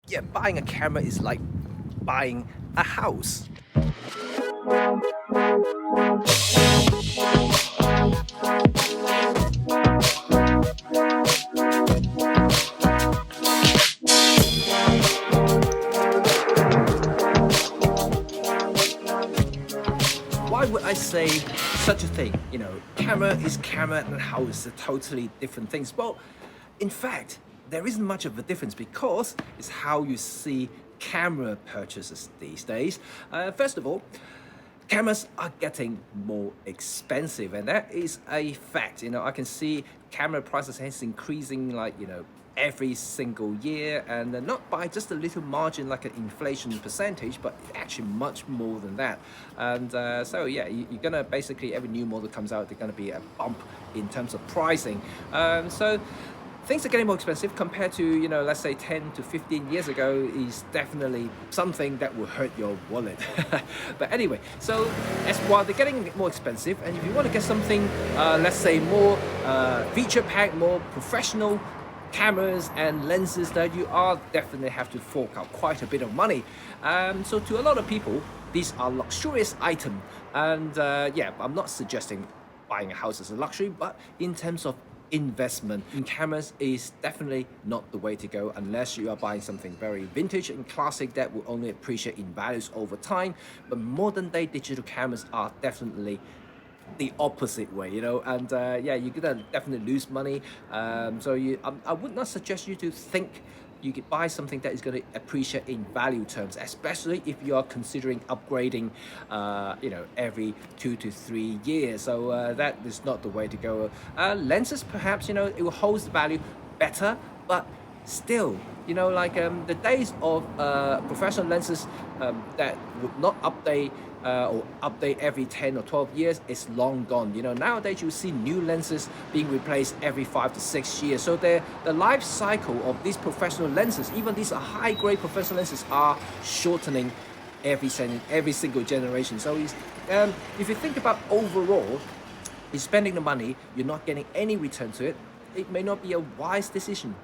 Yeah, buying a camera is like buying a house. Why would I say such a thing? Camera is camera and house are totally different things. Well, in fact, there isn't much of a difference because it's how you see camera purchases these days. First of all, cameras are getting more expensive, and that is a fact. I can see camera prices is increasing like every single year, and not by just a little margin like an inflation percentage, but actually much more than that. And so yeah, you're gonna basically every new model comes out, there's gonna be a bump in terms of pricing. So things are getting more expensive compared to let's say 10 to 15 years ago is definitely something that will hurt your wallet. But anyway, so as while they're getting more expensive, and if you want to get something let's say more feature packed, more professional cameras and lenses, that you are definitely have to fork out quite a bit of money. So to a lot of people, these are luxurious items, and yeah, I'm not suggesting buying a house is a luxury, but in terms of investment in cameras is definitely not the way to go unless you are buying something very vintage and classic that will only appreciate in values over time. But modern day digital cameras are definitely the opposite way, and yeah, you're gonna definitely lose money. So I would not suggest you to think you could buy something that is going to appreciate in value terms, especially if you are considering upgrading, every 2 to 3 years. So that is not the way to go. Lenses, perhaps, it will hold the value better, but still, the days of professional lenses that would not update or update every 10 or 12 years is long gone. Nowadays you see new lenses being replaced every 5 to 6 years. So the life cycle of these professional lenses, even these are high grade professional lenses, are shortening every single generation. So if you think about overall, you're spending the money, you're not getting any return to it, it may not be a wise decision.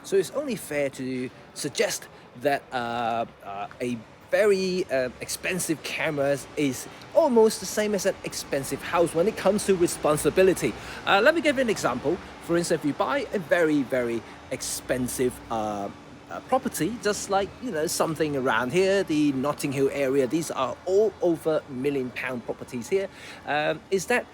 So it's only fair to suggest that a very expensive cameras is almost the same as an expensive house when it comes to responsibility. Let me give you an example. For instance, if you buy a very, very expensive property, just like something around here, the Notting Hill area, these are all over £1 million properties here. Is that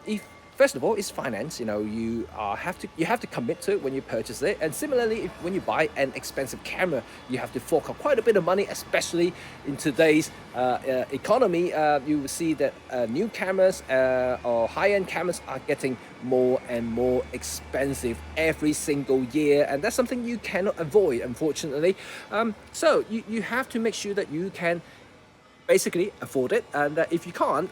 if First of all, it's finance. You have to commit to it when you purchase it. And similarly, when you buy an expensive camera, you have to fork out quite a bit of money, especially in today's economy. You will see that new cameras or high-end cameras are getting more and more expensive every single year, and that's something you cannot avoid, unfortunately. So you have to make sure that you can basically afford it, and if you can't,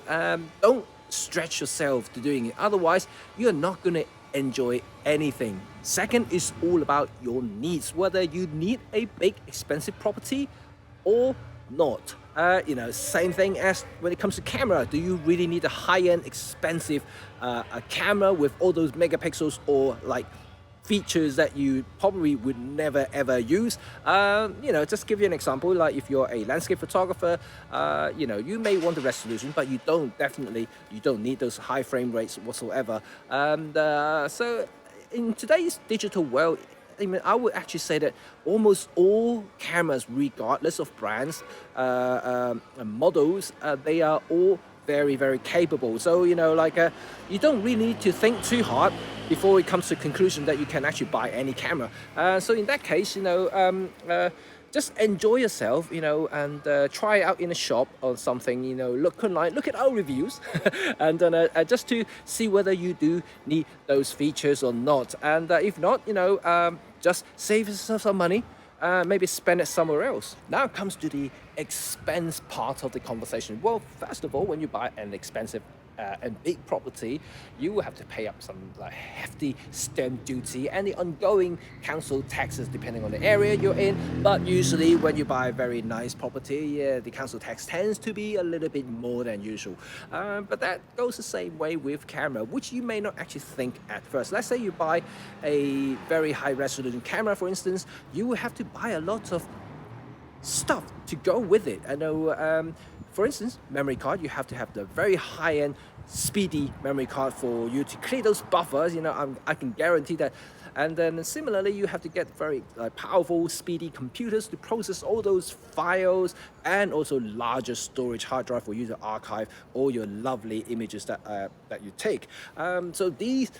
don't stretch yourself to doing it. Otherwise, you're not going to enjoy anything. Second is all about your needs, whether you need a big expensive property or not. Same thing as when it comes to camera. Do you really need a high-end expensive a camera with all those megapixels or like features that you probably would never ever use? Just give you an example, like if you're a landscape photographer, you may want the resolution, but you don't need those high frame rates whatsoever. And so in today's digital world, I would actually say that almost all cameras, regardless of brands, models, they are all very, very capable. So you don't really need to think too hard before it comes to conclusion that you can actually buy any camera. So in that case, just enjoy yourself, and try it out in a shop or something. Look online, look at our reviews, and just to see whether you do need those features or not. And if not, just save yourself some money. Maybe spend it somewhere else. Now it comes to the expense part of the conversation. Well, first of all, when you buy an expensive and big property, you will have to pay up some like hefty stamp duty and the ongoing council taxes depending on the area you're in. But usually when you buy a very nice property, yeah, the council tax tends to be a little bit more than usual. But that goes the same way with camera, which you may not actually think at first. Let's say you buy a very high resolution camera, for instance, you will have to buy a lot of stuff to go with it. I know, for instance, memory card, you have to have the very high-end speedy memory card for you to clear those buffers, you know, I can guarantee that. And then similarly, you have to get very powerful, speedy computers to process all those files, and also larger storage hard drive for you to archive all your lovely images that you take. So these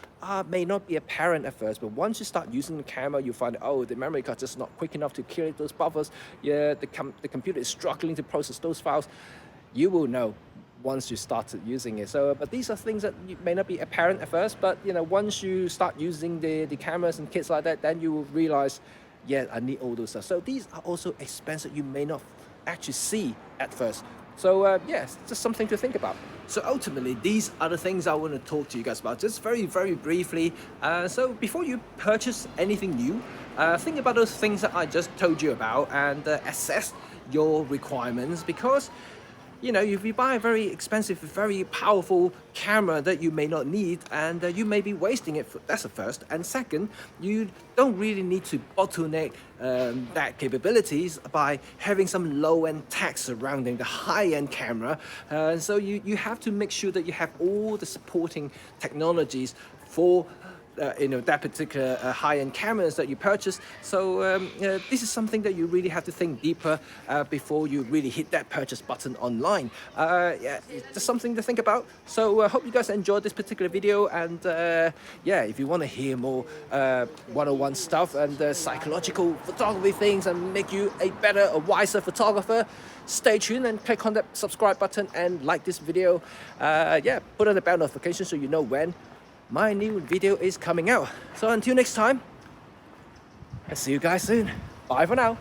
may not be apparent at first, but once you start using the camera, you find, oh, the memory card is not quick enough to clear those buffers. Yeah, the computer is struggling to process those files. You will know once you started using it. So, but these are things that may not be apparent at first, but you know, once you start using the cameras and kits like that, then you will realize, yeah, I need all those stuff. So these are also expenses you may not actually see at first. So yes, just something to think about. So ultimately, these are the things I want to talk to you guys about, just very, very briefly. So before you purchase anything new, think about those things that I just told you about and assess your requirements, because you know, if you buy a very expensive, very powerful camera that you may not need, and you may be wasting it, that's the first. And second, you don't really need to bottleneck that capabilities by having some low-end tech surrounding the high-end camera. So you have to make sure that you have all the supporting technologies for you know, that particular high-end cameras that you purchase. So this is something that you really have to think deeper before you really hit that purchase button online. Yeah, it's just something to think about. So I hope you guys enjoyed this particular video, and yeah, if you want to hear more 101 stuff and psychological photography things and make you a better, a wiser photographer, stay tuned and click on that subscribe button and like this video. Yeah, put on the bell notification so you know when my new video is coming out. So until next time, I'll see you guys soon. Bye for now.